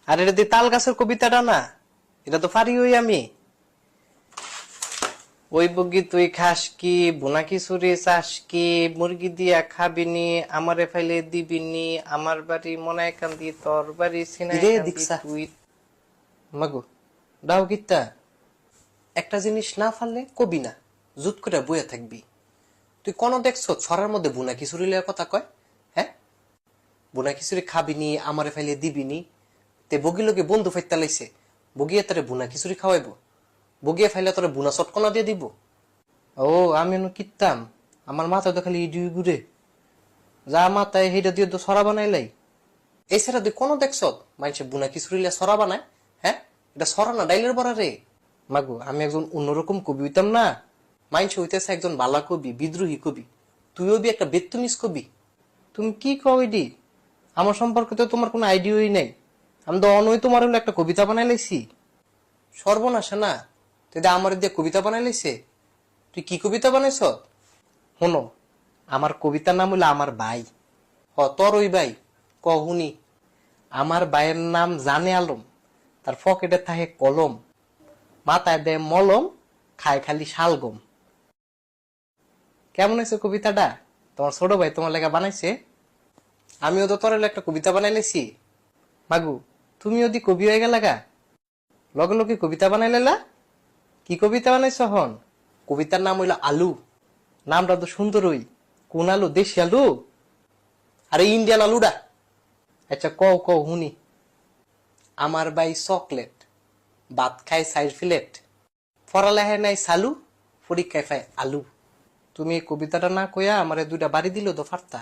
আর এটা দিয়ে তাল গাছের কবিতাটা না, এটা তো পারি ওই আমি। ওই বগি তুই খাস কি, বোনা খিচুড়ি চাস কি, মুরগি দিয়া খাবিনি, আমারে ফাইলে দিবিনি, আমার বাড়ি মনায় কান্দি তোর বাড়ি সিনাই কান্দি তুই। মাগো দাও গীতা, একটা জিনিস না ফাললে কবি না, জুত করে বইয়া থাকবি। তুই কোন দেখছ ছড়ার মধ্যে বোনা খিচুড়ি লইয়া কথা কয়? হ্যাঁ, বোনা খিচুড়ি খাবিনি, আমারে ফাইলে দিবিনি, তে বগি লোকে বন্ধু ফাইতে লাইছে, বগিয়ে তারে বোনা খিচুড়ি খাওয়াইব, বগিয়ে ফাইলে তোরে বোনা চটকনা দিয়ে দিব। ও আমি কিতাম, আমার মাথায় তো খালি ইডি ঘুরে, যা মাথায় সেইটা দিয়ে তো সরা বানাইলাই। এছাড়া তুই কোনো দেখছ মানুষে বোনা খিচুড়ি লিয়া সরা বানায়? হ্যাঁ, এটা সরা না ডাইলের বড়া রে। মাগো আমি একজন অন্যরকম কবি হইতাম না, মাইন্স হইতেছে একজন বালা কবি, বিদ্রোহী কবি। তুইও বি একটা বেত্তুমিস কবি। তুমি কি কইডি? আমার সম্পর্কে তো তোমার কোনো আইডিয়াই নাই। আমি তো অনই তোমার হলো একটা কবিতা বানাই লাইছি। সর্বনাশা না, তুই আমার দিয়ে কবিতা বানাই লাইছে। তুই কি কবিতা বানাইছ? শোনো, আমার কবিতার নাম হলো আমার ভাই। তোর ওই ভাই কহুনি। আমার ভাইয়ের নাম জানে আলম, তার পকেটে থাকে কলম, মাথায় দেয় মলম, খায় খালি শালগম। কেমন হয়েছে কবিতাটা? তোমার ছোট ভাই তোমার লেখা বানাইছে? আমিও তো তোর একটা কবিতা বানাই লেছি। মাগু তুমি যদি কবি হয়ে গেলা গা, লগে লগে কবিতা বানাই লেলা? কি কবিতা বানাইছ হন? কবিতার নাম হইল আলু। নামটা তো সুন্দরই। কোন আলু? দেশি আলু? আরে ইন্ডিয়ান আলুডা। আচ্ছা কও কও হুনি। আমার ভাই চকলেট, ভাত খাই সাইড ফিলেট, পড়ালেখায় নাই সালু, পরীক্ষায় পায় আলু। তুমি এই কবিতাটা না কইয়া আমারে দুইটা বাড়ি দিল তো ফারতা।